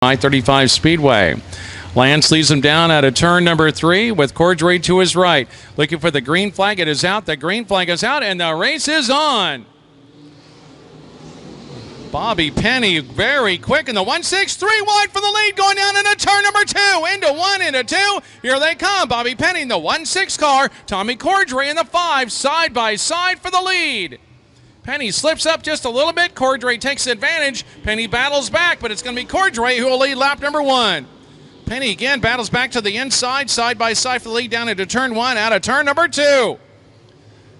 I-35 Speedway. Lance leads him down out of turn number 3 with Cordray to his right. Looking for the green flag. It is out. The green flag is out, and the race is on. Bobby Penny very quick in the 1-6-3 wide for the lead, going down into turn number 2. Into 1, into 2. Here they come. Bobby Penny in the 1-6 car. Tommy Cordray in the 5, side by side for the lead. Penny slips up just a little bit. Cordray takes advantage. Penny battles back, but it's going to be Cordray who will lead lap number 1. Penny again battles back to the inside, side by side for the lead down into turn 1, out of turn number 2.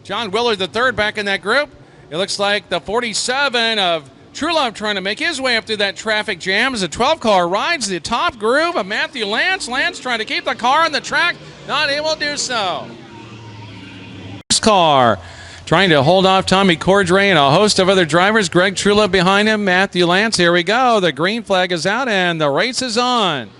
John Willard the third back in that group. It looks like the 47 of True Love trying to make his way up through that traffic jam as the 12 car rides the top groove of Matthew Lance. Lance trying to keep the car on the track, not able to do so. This car trying to hold off Tommy Cordray and a host of other drivers. Greg Trulove behind him, Matthew Lance. Here we go. The green flag is out and the race is on.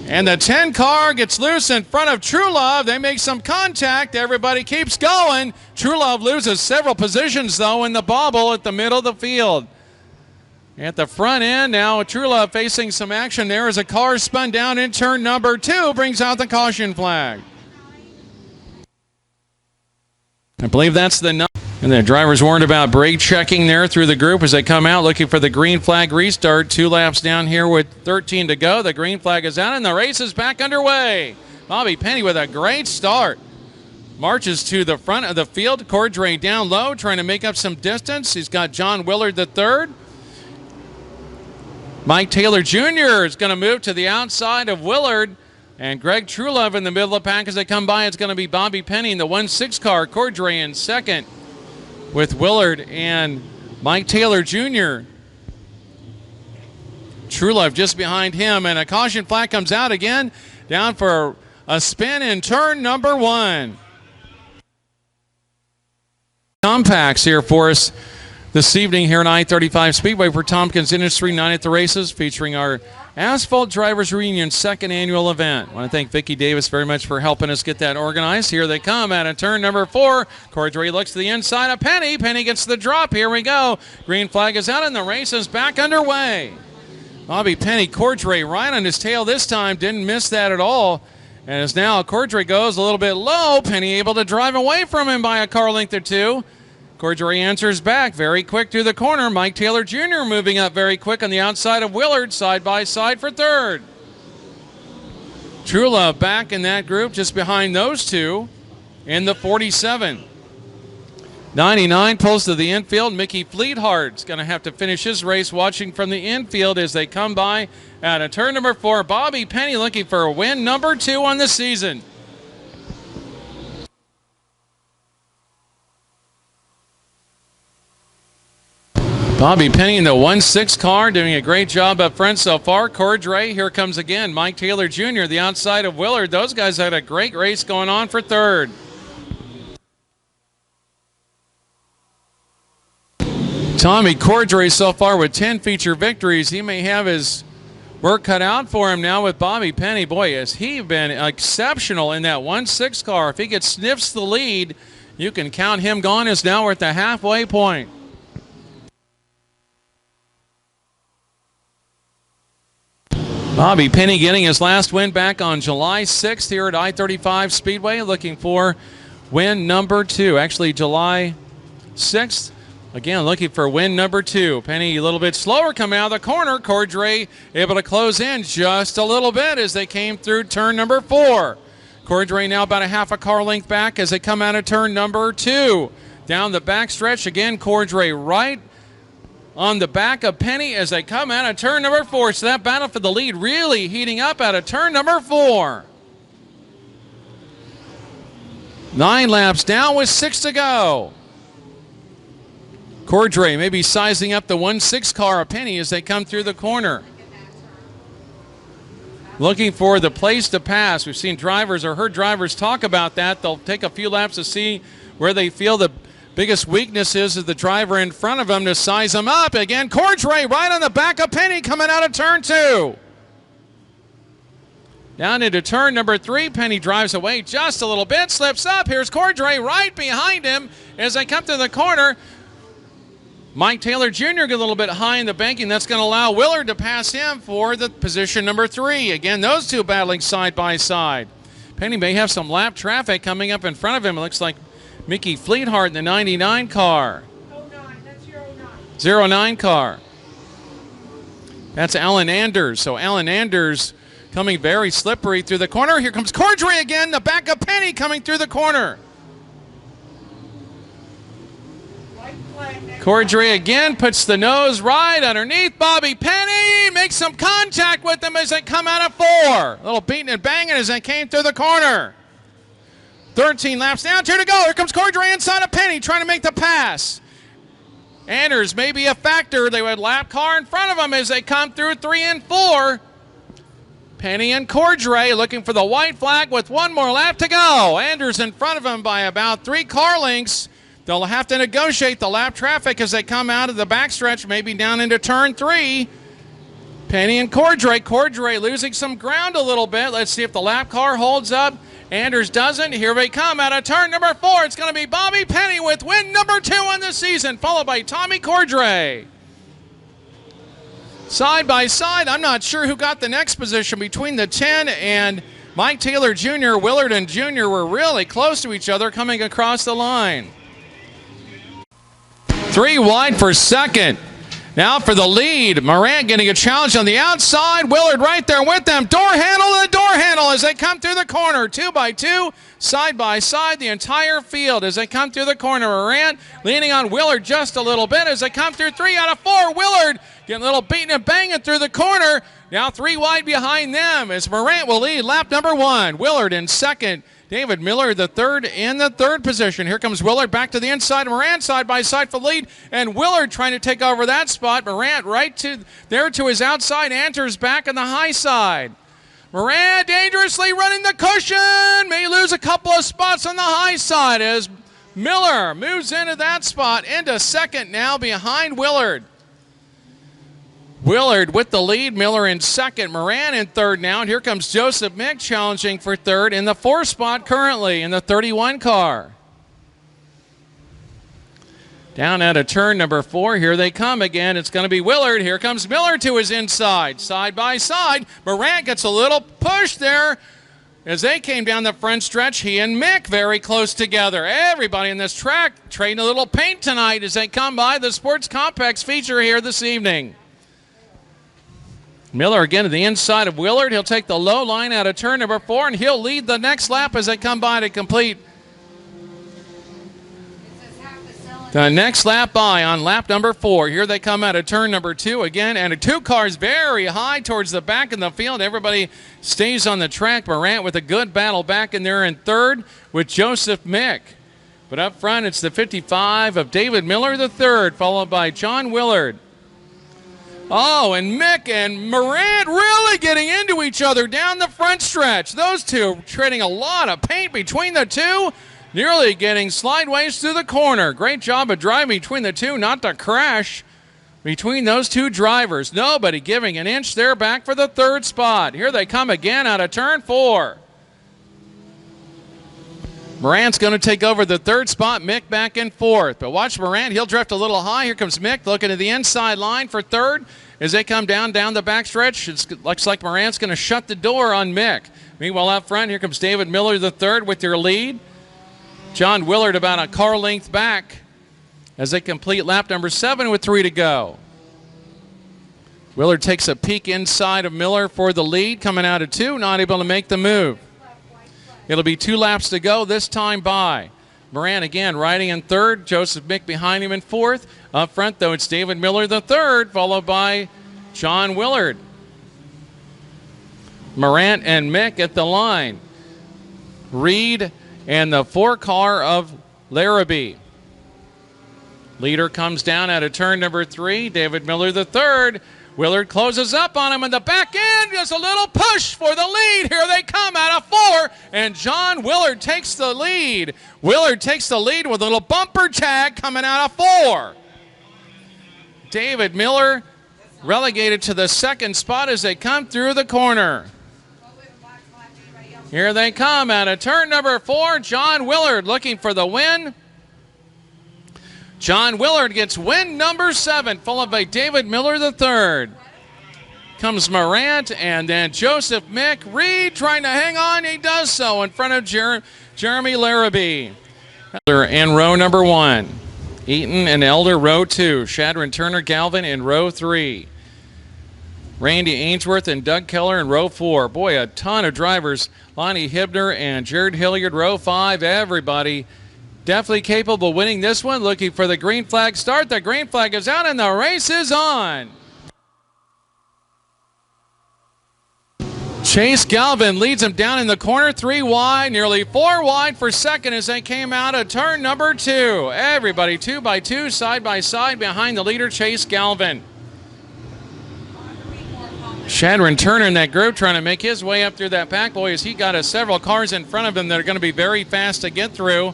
And the 10 car gets loose in front of True Love. They make some contact. Everybody keeps going. True Love loses several positions, though, in the bobble at the middle of the field. At the front end now, True Love facing some action there as a car spun down in turn number 2, brings out the caution flag. I believe that's the number. And the drivers warned about brake checking there through the group as they come out looking for the green flag restart. 2 laps down here with 13 to go. The green flag is out and the race is back underway. Bobby Penny with a great start. Marches to the front of the field. Cordray down low trying to make up some distance. He's got John Willard the third. Mike Taylor Jr. is going to move to the outside of Willard. And Greg Trulove in the middle of the pack as they come by. It's going to be Bobby Penny in the 1-6 car. Cordray in second with Willard and Mike Taylor Jr. Trulove just behind him. And a caution flag comes out again. Down for a spin in turn number 1. Compacts here for us this evening here at I-35 Speedway for Tompkins Industry Night at the Races, featuring our Asphalt Drivers Reunion second annual event. I want to thank Vicki Davis very much for helping us get that organized. Here they come out of turn number 4. Cordray looks to the inside of Penny. Penny gets the drop. Here we go. Green flag is out and the race is back underway. Bobby Penny, Cordray right on his tail this time. Didn't miss that at all. And as now Cordray goes a little bit low, Penny able to drive away from him by a car length or 2. Cordray answers back very quick through the corner. Mike Taylor Jr. moving up very quick on the outside of Willard, side by side for third. True Love back in that group just behind those two in the 47. 99 pulls to the infield. Mickey Fleetheart's going to have to finish his race watching from the infield as they come by at a turn number 4. Bobby Penny looking for a win number 2 on the season. Bobby Penny in the 1-6 car doing a great job up front so far. Cordray, here comes again. Mike Taylor Jr., the outside of Willard. Those guys had a great race going on for third. Tommy Cordray so far with 10 feature victories. He may have his work cut out for him now with Bobby Penny. Boy, has he been exceptional in that 1-6 car. If he gets sniffs the lead, you can count him gone, as now we're at the halfway point. Bobby Penny getting his last win back on July 6th here at I-35 Speedway, looking for win number 2. Actually, July 6th, again, looking for win number 2. Penny a little bit slower coming out of the corner. Cordray able to close in just a little bit as they came through turn number 4. Cordray now about a half a car length back as they come out of turn number 2. Down the back stretch, again, Cordray right on the back of Penny as they come out of turn number 4. So that battle for the lead really heating up out of turn number 4. 9 laps down with 6 to go. Cordray maybe sizing up the 1-6 car of Penny as they come through the corner. Looking for the place to pass. We've seen drivers or heard drivers talk about that. They'll take a few laps to see where they feel the biggest weakness is of the driver in front of them to size them up. Again, Cordray right on the back of Penny coming out of turn 2. Down into turn number 3. Penny drives away just a little bit, slips up. Here's Cordray right behind him as they come to the corner. Mike Taylor Jr. get a little bit high in the banking. That's going to allow Willard to pass him for the position number 3. Again, those two battling side by side. Penny may have some lap traffic coming up in front of him. It looks like Mickey Fleetheart in the 99 car. 09, that's your 09. 09 car. That's Alan Anders. So Alan Anders coming very slippery through the corner. Here comes Cordray again, the back of Penny coming through the corner. Cordray again puts the nose right underneath Bobby Penny, makes some contact with them as they come out of 4. A little beating and banging as they came through the corner. 13 laps down, 2 to go. Here comes Cordray inside of Penny trying to make the pass. Anders may be a factor. They would lap car in front of them as they come through 3 and 4. Penny and Cordray looking for the white flag with 1 more lap to go. Anders in front of him by about 3 car lengths. They'll have to negotiate the lap traffic as they come out of the backstretch, maybe down into turn 3. Penny and Cordray. Cordray losing some ground a little bit. Let's see if the lap car holds up. Anders doesn't. Here they come out of turn number 4. It's going to be Bobby Penny with win number 2 on the season, followed by Tommy Cordray. Side by side, I'm not sure who got the next position between the 10 and Mike Taylor Jr. Willard and Jr. were really close to each other coming across the line. 3 wide for second. Now for the lead. Morant getting a challenge on the outside. Willard right there with them. Door handle to door handle as they come through the corner. 2 by 2, side by side, the entire field as they come through the corner. Morant leaning on Willard just a little bit as they come through 3 out of 4. Willard getting a little beating and banging through the corner. Now 3 wide behind them as Morant will lead lap number 1. Willard in second. David Miller, the third, in the third position. Here comes Willard back to the inside. Morant side by side for the lead. And Willard trying to take over that spot. Morant right to there to his outside. Anders back on the high side. Morant dangerously running the cushion. May lose a couple of spots on the high side as Miller moves into that spot. Into second now behind Willard. Willard with the lead, Miller in second, Moran in third now, and here comes Joseph Mick challenging for third in the 4th spot currently in the 31 car. Down out of turn number 4, here they come again. It's going to be Willard. Here comes Miller to his inside, side by side. Moran gets a little push there as they came down the front stretch. He and Mick very close together. Everybody in this track trading a little paint tonight as they come by the Sports Complex feature here this evening. Miller again to the inside of Willard. He'll take the low line out of turn number 4, and he'll lead the next lap as they come by to complete the next lap by on lap number 4. Here they come out of turn number 2 again, and 2 cars very high towards the back of the field. Everybody stays on the track. Morant with a good battle back in there in third with Joseph Mick. But up front, it's the 55 of David Miller III, followed by John Willard. Oh, and Mick and Morant really getting into each other down the front stretch. Those two trading a lot of paint between the two, nearly getting slideways through the corner. Great job of driving between the two, not to crash between those two drivers. Nobody giving an inch there back for the 3rd spot. Here they come again out of turn 4. Morant's going to take over the 3rd spot, Mick back in 4th. But watch Morant, he'll drift a little high. Here comes Mick looking at the inside line for 3rd. As they come down the backstretch, it looks like Morant's going to shut the door on Mick. Meanwhile, up front, here comes David Miller III with your lead. John Willard about a car length back as they complete lap number 7 with 3 to go. Willard takes a peek inside of Miller for the lead, coming out of 2, not able to make the move. It'll be 2 laps to go, this time by. Morant again riding in 3rd, Joseph Mick behind him in 4th. Up front, though, it's David Miller III, followed by John Willard. Morant and Mick at the line. Reed and the 4 car of Larrabee. Leader comes down out of turn number 3, David Miller III. Willard closes up on him in the back end. Just a little push for the lead. Here they come out of 4, and John Willard takes the lead. Willard takes the lead with a little bumper tag coming out of 4. David Miller relegated to the 2nd spot as they come through the corner. Here they come out of turn number 4. John Willard looking for the win. John Willard gets win number 7, followed by David Miller III. Comes Morant, and then Joseph Mick. Reed trying to hang on. He does so in front of Jeremy Larrabee. In row number 1. Eaton and Elder, row 2. Shadron Turner, Galvin in row 3. Randy Ainsworth and Doug Keller in row 4. Boy, a ton of drivers. Lonnie Hibner and Jared Hilliard, row 5. Everybody definitely capable of winning this one. Looking for the green flag start. The green flag is out and the race is on. Chase Galvin leads him down in the corner, 3 wide, nearly 4 wide for second as they came out of turn number 2. Everybody 2 by 2, side by side behind the leader, Chase Galvin. Shadron Turner in that group trying to make his way up through that pack. Boy, as he got several cars in front of him that are going to be very fast to get through.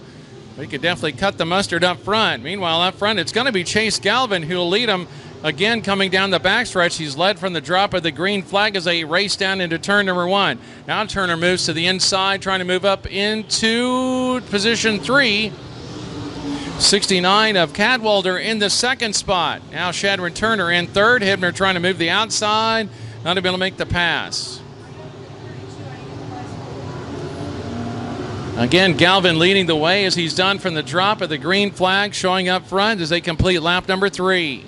He could definitely cut the mustard up front. Meanwhile, up front, it's going to be Chase Galvin who will lead him again coming down the backstretch. He's led from the drop of the green flag as they race down into turn number 1. Now Turner moves to the inside, trying to move up into position 3. 69 of Cadwalder in the second spot. Now Shadron Turner in third. Hibner trying to move the outside. Not able to make the pass. Again, Galvin leading the way as he's done from the drop of the green flag, showing up front as they complete lap number 3.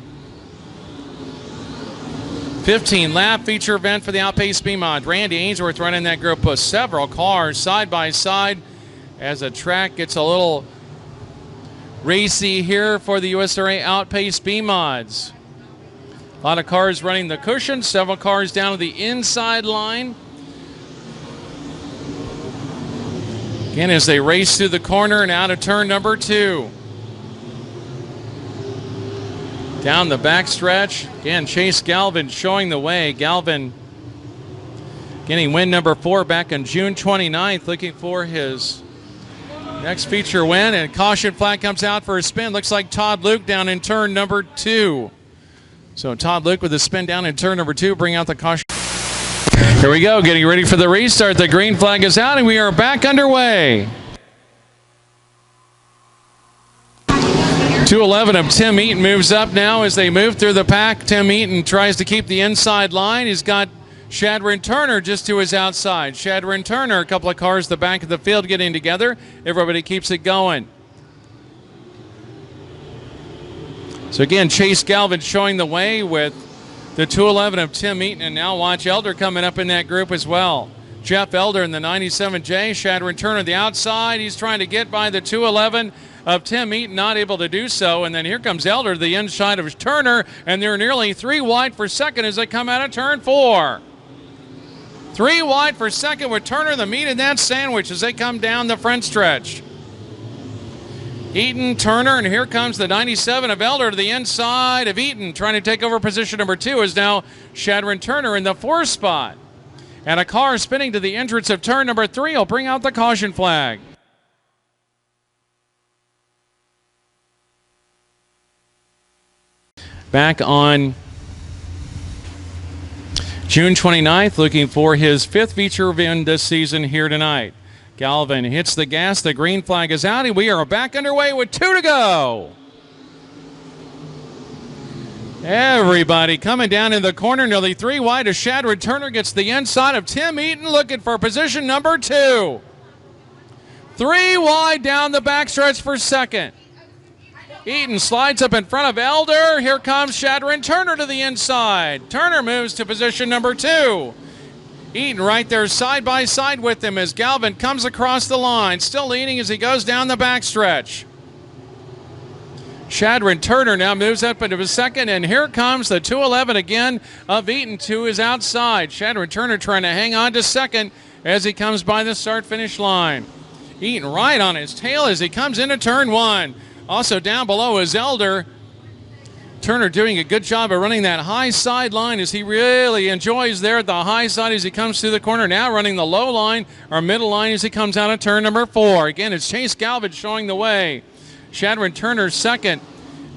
15-lap feature event for the Outpace Speed Mod. Randy Ainsworth running that group with several cars side by side as the track gets a little racy here for the USRA Outpace Speed Mods. A lot of cars running the cushion, several cars down to the inside line. Again, as they race through the corner and out of turn number 2. Down the backstretch. Again, Chase Galvin showing the way. Galvin getting win number 4 back on June 29th, looking for his next feature win. And caution flag comes out for a spin. Looks like Todd Luke down in turn number 2. So Todd Luke with a spin down in turn number 2, bring out the caution. Here we go, getting ready for the restart. The green flag is out and we are back underway. 211 of Tim Eaton moves up now as they move through the pack. Tim Eaton tries to keep the inside line. He's got Shadron Turner just to his outside. Shadron Turner, a couple of cars the back of the field getting together. Everybody keeps it going. So again, Chase Galvin showing the way with the 211 of Tim Eaton, and now watch Elder coming up in that group as well. Jeff Elder in the 97J, Shadron Turner the outside. He's trying to get by the 211 of Tim Eaton, not able to do so. And then here comes Elder, the inside of Turner, and they're nearly 3 wide for second as they come out of turn 4. 3 wide for second with Turner, the meat in that sandwich as they come down the front stretch. Eaton, Turner, and here comes the 97 of Elder to the inside of Eaton. Trying to take over position number 2 is now Shadron Turner in the 4th spot. And a car spinning to the entrance of turn number 3 will bring out the caution flag. Back on June 29th, looking for his 5th feature win this season here tonight. Galvin hits the gas, the green flag is out, and we are back underway with 2 to go. Everybody coming down in the corner, nearly 3 wide as Shadron Turner gets the inside of Tim Eaton, looking for position number 2. 3 wide down the backstretch for second. Eaton slides up in front of Elder. Here comes Shadron Turner to the inside. Turner moves to position number 2. Eaton right there side by side with him as Galvin comes across the line, still leading as he goes down the backstretch. Shadron Turner now moves up into his second, and here comes the 211 again of Eaton to his outside. Shadron Turner trying to hang on to second as he comes by the start-finish line. Eaton right on his tail as he comes into turn 1. Also down below is Elder. Turner doing a good job of running that high side line as he really enjoys there at the high side as he comes through the corner. Now running the low line or middle line as he comes out of turn number 4. Again, it's Chase Galvin showing the way. Shadron Turner second.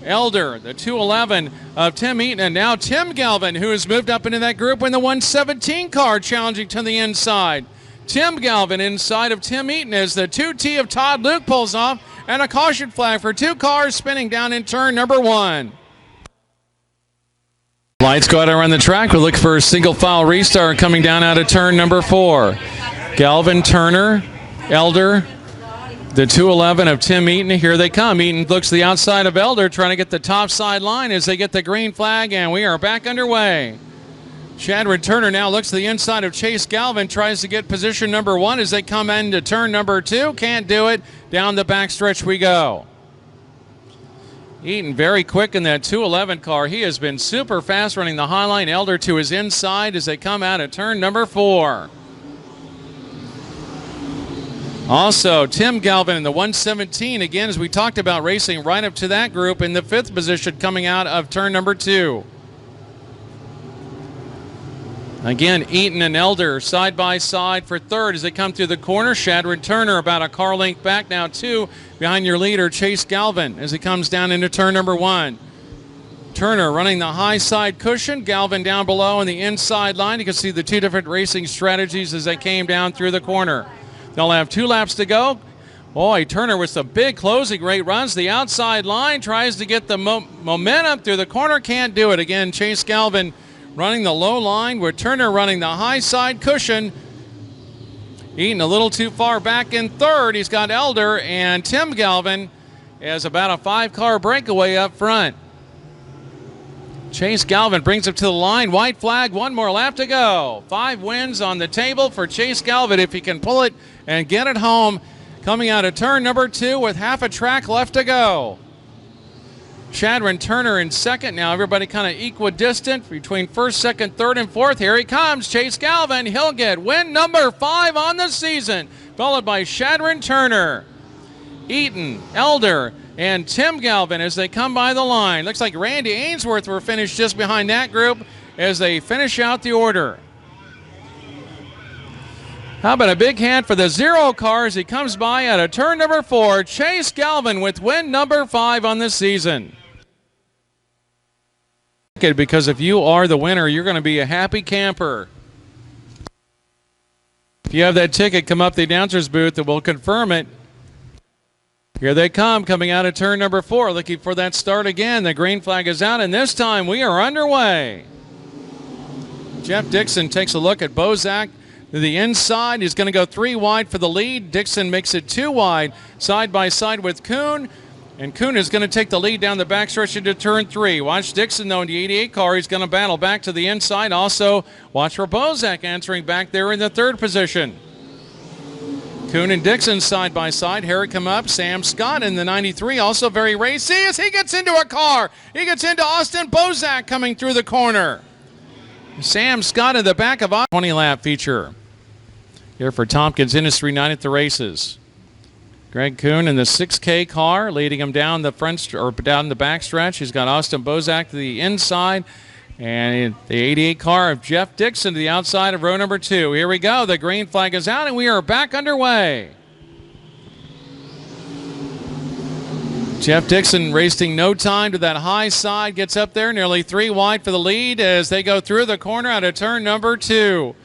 Elder, the 211 of Tim Eaton, and now Tim Galvin, who has moved up into that group in the 117 car, challenging to the inside. Tim Galvin inside of Tim Eaton as the 2T of Todd Luke pulls off, and a caution flag for 2 cars spinning down in turn number 1. Lights go out around the track. We'll look for a single file restart coming down out of turn number 4. Galvin, Turner, Elder, the 211 of Tim Eaton. Here they come. Eaton looks to the outside of Elder, trying to get the top side line as they get the green flag, and we are back underway. Shadron Turner now looks to the inside of Chase Galvin, tries to get position number 1 as they come into turn number 2. Can't do it. Down the backstretch we go. Eaton very quick in that 211 car. He has been super fast running the high line. Elder to his inside as they come out of turn number 4. Also, Tim Galvin in the 117, again, as we talked about, racing right up to that group in the 5th position coming out of turn number 2. Again, Eaton and Elder side by side for 3rd as they come through the corner. Shadron Turner about a car length back now, 2 behind your leader, Chase Galvin, as he comes down into turn number 1. Turner running the high side cushion, Galvin down below on the inside line. You can see the 2 different racing strategies as they came down through the corner. They'll have 2 laps to go. Boy, Turner with some big closing rate runs the outside line, tries to get the momentum through the corner, can't do it. Again, Chase Galvin running the low line with Turner running the high side cushion. Eaton a little too far back in 3rd. He's got Elder, and Tim Galvin has about a 5-car breakaway up front. Chase Galvin brings it to the line. White flag, 1 more lap to go. 5 wins on the table for Chase Galvin if he can pull it and get it home. Coming out of turn number 2 with half a track left to go. Shadron Turner in 2nd. Now everybody kind of equidistant between 1st, 2nd, 3rd, and 4th. Here he comes, Chase Galvin. He'll get win number 5 on the season, followed by Shadron Turner, Eaton, Elder, and Tim Galvin as they come by the line. Looks like Randy Ainsworth were finished just behind that group as they finish out the order. How about a big hand for the 0 car as he comes by out of turn number 4. Chase Galvin with win number 5 on the season. Because if you are the winner, you're going to be a happy camper. If you have that ticket, come up the announcer's booth and we'll confirm it. Here they come, coming out of turn number 4, looking for that start again. The green flag is out, and this time we are underway. Jeff Dixon takes a look at Bozak to the inside. He's going to go 3 wide for the lead. Dixon makes it 2 wide, side by side with Kuhn. And Kuhn is going to take the lead down the backstretch into turn 3. Watch Dixon, though, in the 88 car. He's going to battle back to the inside. Also, watch for Bozak answering back there in the 3rd position. Kuhn and Dixon side by side. Herrick come up. Sam Scott in the 93, also very racy as he gets into a car. He gets into Austin Bozak coming through the corner. Sam Scott in the back of a 20-lap feature here for Tompkins Industry Night at the races. Greg Kuhn in the 6K car, leading him down the front or down the backstretch. He's got Austin Bozak to the inside, and the 88 car of Jeff Dixon to the outside of row number 2. Here we go. The green flag is out, and we are back underway. Jeff Dixon wasting no time to that high side, gets up there, nearly 3 wide for the lead as they go through the corner out of turn number 2.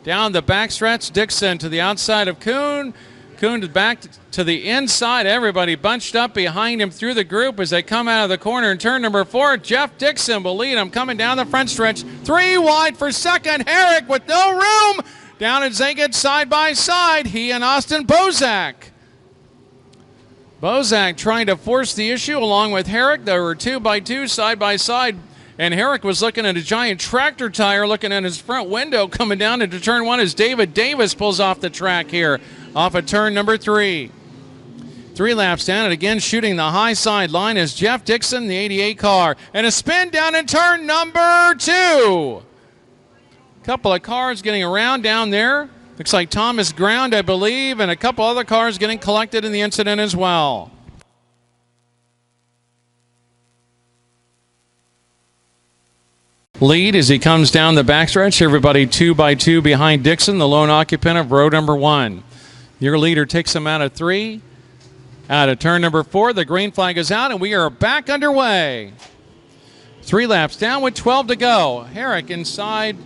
Down the backstretch, Dixon to the outside of Kuhn. Kuhn back to the inside. Everybody bunched up behind him through the group as they come out of the corner in turn number 4. Jeff Dixon will lead him coming down the front stretch. 3 wide for 2nd. Herrick with no room. Down at Zagat side by side. He and Austin Bozak. Bozak trying to force the issue along with Herrick. They were 2 by 2 side by side. And Herrick was looking at a giant tractor tire looking at his front window coming down into turn 1 as David Davis pulls off the track here off of turn number 3. 3 laps down, and again shooting the high side line is Jeff Dixon, the 88 car. And a spin down in turn number 2. Couple of cars getting around down there. Looks like Thomas Ground, I believe, and a couple other cars getting collected in the incident as well. Lead as he comes down the backstretch. Everybody 2 by 2 behind Dixon, the lone occupant of row number 1. Your leader takes him out of 3. Out of turn number 4, the green flag is out, and we are back underway. 3 laps down with 12 to go. Herrick inside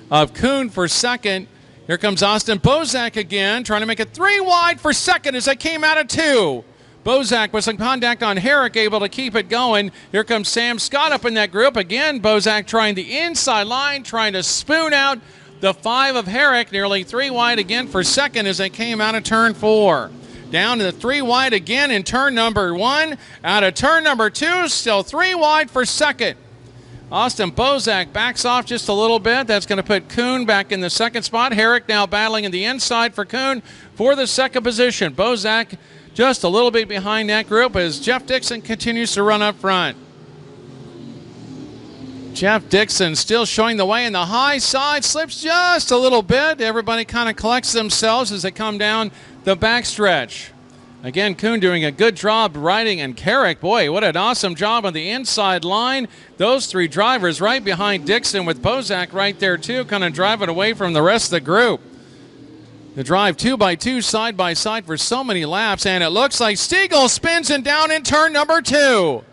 of Kuhn for 2nd. Here comes Austin Bozak again, trying to make it 3 wide for second as they came out of 2. Bozak with some contact on Herrick, able to keep it going. Here comes Sam Scott up in that group. Again, Bozak trying the inside line, trying to spoon out the 5 of Herrick. Nearly 3 wide again for second as they came out of turn 4. Down to the 3 wide again in turn number 1. Out of turn number 2, still 3 wide for second. Austin Bozak backs off just a little bit. That's going to put Kuhn back in the second spot. Herrick now battling in the inside for Kuhn for the second position. Bozak just a little bit behind that group as Jeff Dixon continues to run up front. Jeff Dixon still showing the way in the high side, slips just a little bit. Everybody kind of collects themselves as they come down the backstretch. Again, Kuhn doing a good job riding, and Herrick, boy, what an awesome job on the inside line. Those 3 drivers right behind Dixon with Bozak right there too, kind of driving away from the rest of the group. The drive 2x2 side by side for so many laps, and it looks like Stiegel spins and down in turn number 2.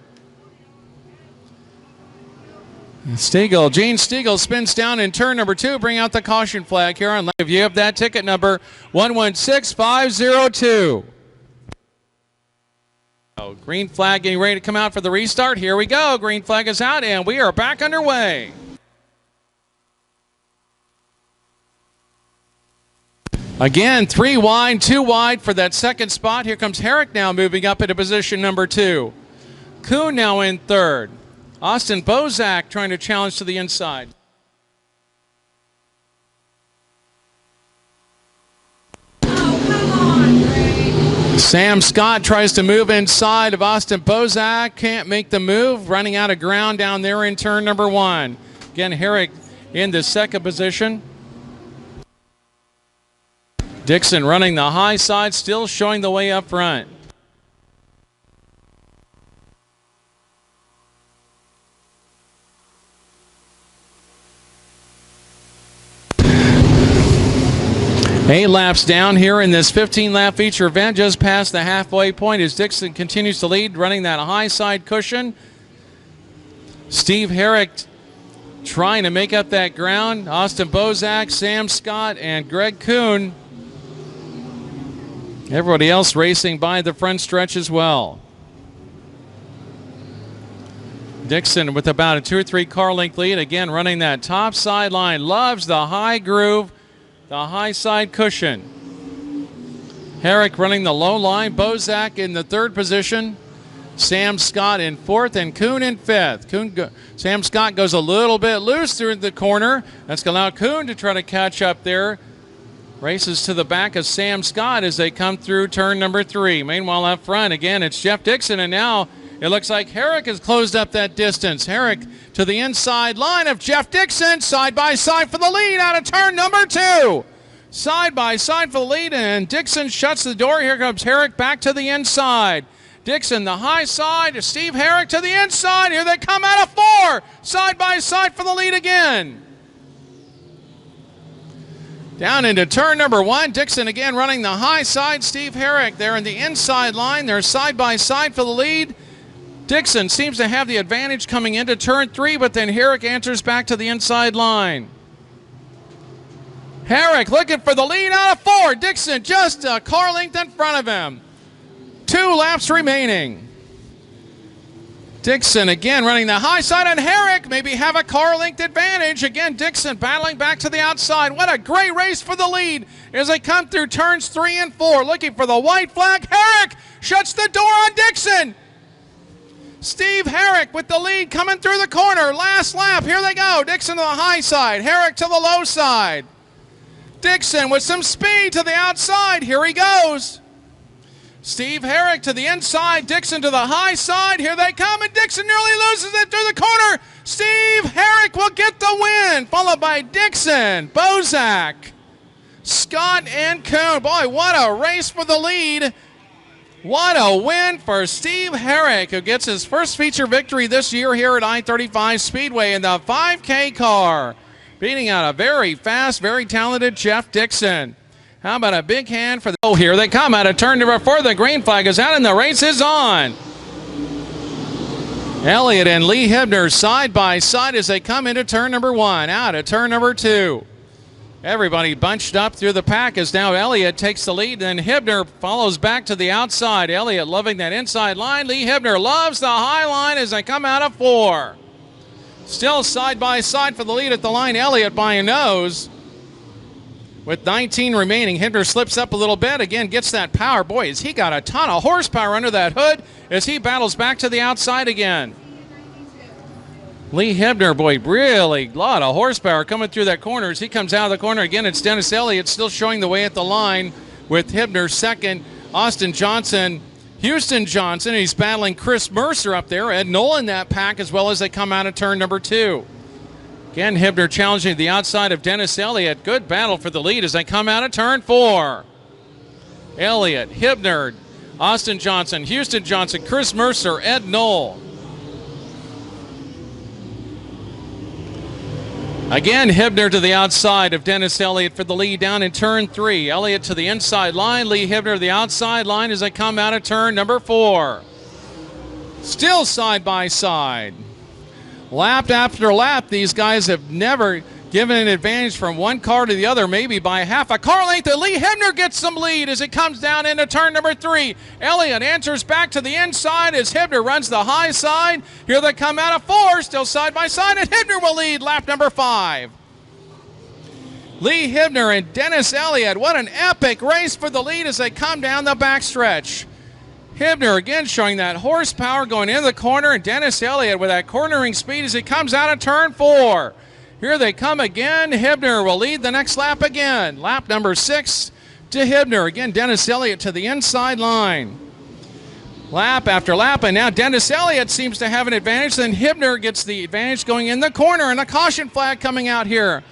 Gene Stiegel spins down in turn number 2. Bring out the caution flag here on live. You have that ticket number 116502. Oh, green flag getting ready to come out for the restart. Here we go. Green flag is out, and we are back underway. Again, 3 wide, 2 wide for that second spot. Here comes Herrick now moving up into position number 2. Kuhn now in third. Austin Bozak trying to challenge to the inside. Sam Scott tries to move inside of Austin Bozak. Can't make the move. Running out of ground down there in turn number 1. Again, Herrick in the second position. Dixon running the high side, still showing the way up front. Eight laps down here in this 15-lap feature event, just past the halfway point as Dixon continues to lead, running that high side cushion. Steve Herrick trying to make up that ground. Austin Bozak, Sam Scott, and Greg Kuhn. Everybody else racing by the front stretch as well. Dixon with about a 2 or 3 car length lead, again running that top sideline. Loves the high groove, the high side cushion. Herrick running the low line. Bozak in the third position. Sam Scott in fourth and Kuhn in fifth. Sam Scott goes a little bit loose through the corner. That's going to allow Kuhn to try to catch up there. Races to the back of Sam Scott as they come through turn number 3. Meanwhile, up front, again, it's Jeff Dixon, and now it looks like Herrick has closed up that distance. Herrick to the inside line of Jeff Dixon, side by side for the lead out of turn number 2. Side by side for the lead, and Dixon shuts the door. Here comes Herrick back to the inside. Dixon the high side, Steve Herrick to the inside. Here they come out of 4. Side by side for the lead again. Down into turn number 1. Dixon again running the high side. Steve Herrick there in the inside line. They're side by side for the lead. Dixon seems to have the advantage coming into turn 3, but then Herrick answers back to the inside line. Herrick looking for the lead out of 4. Dixon just a car length in front of him. 2 laps remaining. Dixon again running the high side, and Herrick maybe have a car length advantage. Again, Dixon battling back to the outside. What a great race for the lead as they come through turns 3 and 4. Looking for the white flag. Herrick shuts the door on Dixon. Steve Herrick with the lead coming through the corner. Last lap. Here they go. Dixon to the high side. Herrick to the low side. Dixon with some speed to the outside. Here he goes. Steve Herrick to the inside, Dixon to the high side. Here they come, and Dixon nearly loses it through the corner. Steve Herrick will get the win, followed by Dixon, Bozak, Scott, and Kuhn. Boy, what a race for the lead. What a win for Steve Herrick, who gets his first feature victory this year here at I-35 Speedway in the 5K car, beating out a very fast, very talented Jeff Dixon. How about a big hand for the... Oh, here they come out of turn number 4. The green flag is out and the race is on. Elliott and Lee Hibner side by side as they come into turn number 1. Out of turn number 2. Everybody bunched up through the pack as now Elliott takes the lead, and Hibner follows back to the outside. Elliott loving that inside line. Lee Hibner loves the high line as they come out of 4. Still side by side for the lead at the line. Elliott by a nose. With 19 remaining, Hibner slips up a little bit. Again, gets that power. Boy, has he got a ton of horsepower under that hood as he battles back to the outside again. Lee Hibner, boy, really a lot of horsepower coming through that corner. As he comes out of the corner again, it's Dennis Elliott still showing the way at the line with Hibner second. Austin Johnson, Houston Johnson, he's battling Chris Mercer up there. Ed Knoll in that pack as well as they come out of turn number 2. Again, Hibner challenging the outside of Dennis Elliott. Good battle for the lead as they come out of turn 4. Elliott, Hibner, Austin Johnson, Houston Johnson, Chris Mercer, Ed Knoll. Again, Hibner to the outside of Dennis Elliott for the lead down in turn 3. Elliott to the inside line. Lee Hibner to the outside line as they come out of turn number 4. Still side by side. Lap after lap, these guys have never given an advantage from one car to the other, maybe by half a car length. And Lee Hibner gets some lead as it comes down into turn number 3. Elliott answers back to the inside as Hibner runs the high side. Here they come out of 4, still side by side, and Hibner will lead lap number 5. Lee Hibner and Dennis Elliott, what an epic race for the lead as they come down the backstretch. Hibner again showing that horsepower going into the corner, and Dennis Elliott with that cornering speed as he comes out of turn 4. Here they come again. Hibner will lead the next lap again. Lap number 6 to Hibner. Again, Dennis Elliott to the inside line. Lap after lap, and now Dennis Elliott seems to have an advantage. Then Hibner gets the advantage going in the corner, and a caution flag coming out here.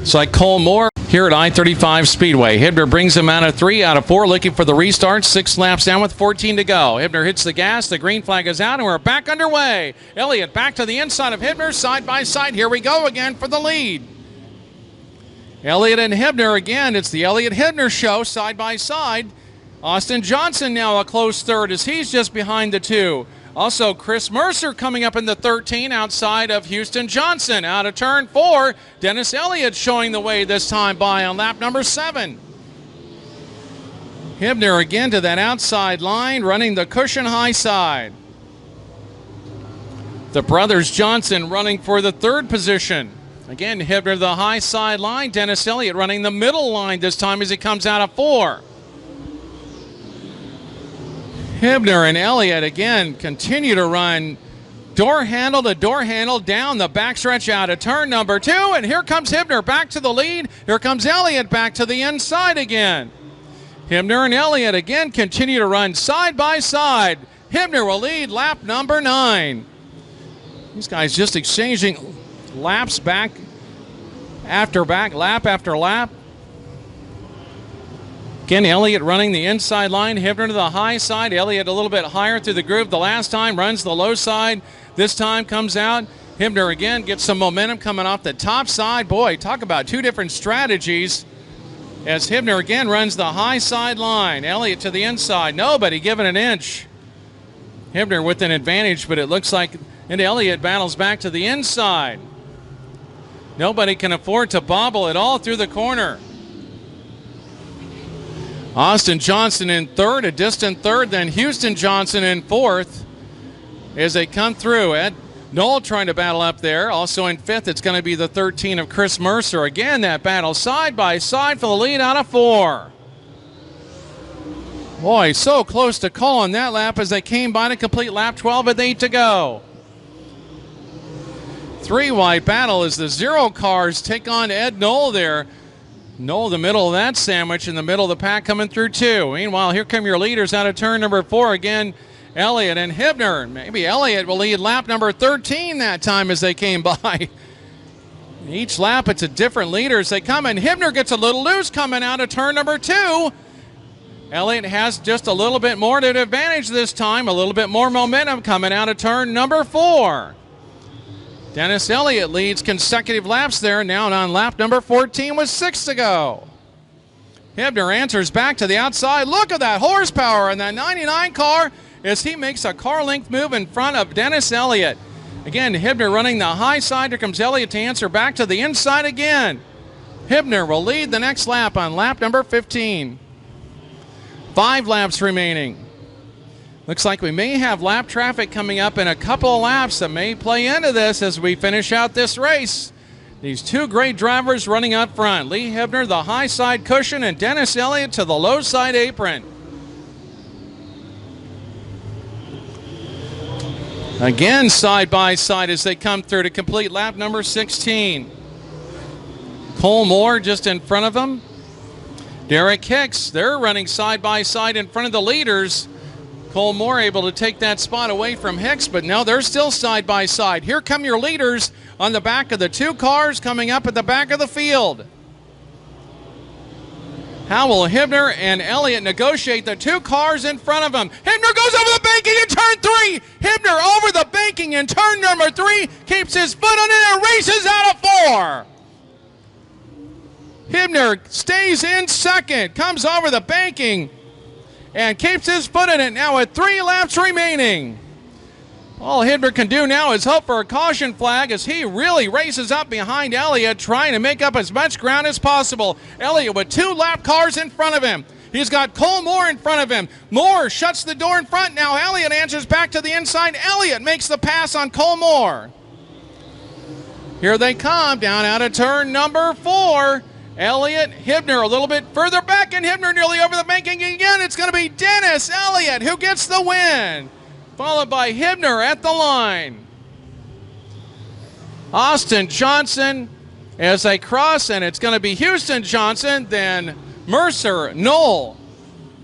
It's like Cole Moore here at I-35 Speedway. Hibner brings him out of 3 out of 4, looking for the restart. 6 laps down with 14 to go. Hibner hits the gas. The green flag is out, and we're back underway. Elliott back to the inside of Hibner, side by side. Here we go again for the lead. Elliott and Hibner again. It's the Elliott-Hibner show, side by side. Austin Johnson now a close third as he's just behind the 2. Also, Chris Mercer coming up in the 13 outside of Houston Johnson. Out of turn 4, Dennis Elliott showing the way this time by on lap number 7. Hibner again to that outside line, running the cushion high side. The brothers Johnson running for the 3rd position. Again, Hibner the high side line. Dennis Elliott running the middle line this time as he comes out of 4. Hibner and Elliott again continue to run door handle to door handle down the backstretch out of turn number 2. And here comes Hibner back to the lead. Here comes Elliott back to the inside again. Hibner and Elliott again continue to run side by side. Hibner will lead lap number 9. These guys just exchanging laps back after back, lap after lap. Again, Elliott running the inside line, Hibner to the high side. Elliott a little bit higher through the groove the last time, runs the low side. This time comes out. Hibner again gets some momentum coming off the top side. Boy, talk about 2 different strategies. As Hibner again runs the high side line. Elliott to the inside. Nobody giving an inch. Hibner with an advantage, but it looks like and Elliott battles back to the inside. Nobody can afford to bobble at all through the corner. Austin Johnson in 3rd, a distant 3rd, then Houston Johnson in 4th as they come through. Ed Knoll trying to battle up there. Also in 5th, it's going to be the 13 of Chris Mercer. Again, that battle side by side for the lead out of 4. Boy, so close to calling that lap as they came by to complete lap 12 with 8 to go. 3-wide battle as the 0 cars take on Ed Knoll there. Knoll, the middle of that sandwich, in the middle of the pack coming through 2. Meanwhile, here come your leaders out of turn number 4 again. Elliott and Hibner. Maybe Elliott will lead lap number 13 that time as they came by. Each lap, it's a different leader as they come, and Hibner gets a little loose coming out of turn number 2. Elliott has just a little bit more to advantage this time, a little bit more momentum coming out of turn number 4. Dennis Elliott leads consecutive laps there, now on lap number 14 with 6 to go. Hibner answers back to the outside. Look at that horsepower in that 99 car as he makes a car length move in front of Dennis Elliott. Again, Hibner running the high side. Here comes Elliott to answer back to the inside again. Hibner will lead the next lap on lap number 15. 5 laps remaining. Looks like we may have lap traffic coming up in a couple of laps that may play into this as we finish out this race. These two great drivers running up front. Lee Hibner, the high side cushion, and Dennis Elliott to the low side apron. Again, side by side as they come through to complete lap number 16. Cole Moore just in front of them. Derek Hicks, they're running side by side in front of the leaders. Cole Moore able to take that spot away from Hicks, but no, they're still side by side. Here come your leaders on the back of the 2 cars coming up at the back of the field. How will Hibner and Elliott negotiate the 2 cars in front of them? Hibner goes over the banking in turn 3. Hibner over the banking in turn number 3, keeps his foot on it and races out of 4. Hibner stays in second, comes over the banking, and keeps his foot in it now with 3 laps remaining. All Hibner can do now is hope for a caution flag as he really races up behind Elliott, trying to make up as much ground as possible. Elliott with 2 lap cars in front of him. He's got Cole Moore in front of him. Moore shuts the door in front. Now Elliott answers back to the inside. Elliott makes the pass on Cole Moore. Here they come down out of turn number 4. Elliott, Hibner a little bit further back, and Hibner nearly over the banking again. It's going to be Dennis Elliott who gets the win, followed by Hibner at the line. Austin Johnson as they cross, and it's going to be Houston Johnson, then Mercer Knoll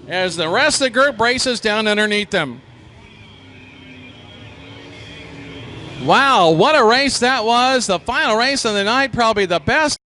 as the rest of the group races down underneath them. Wow, what a race that was. The final race of the night, probably the best.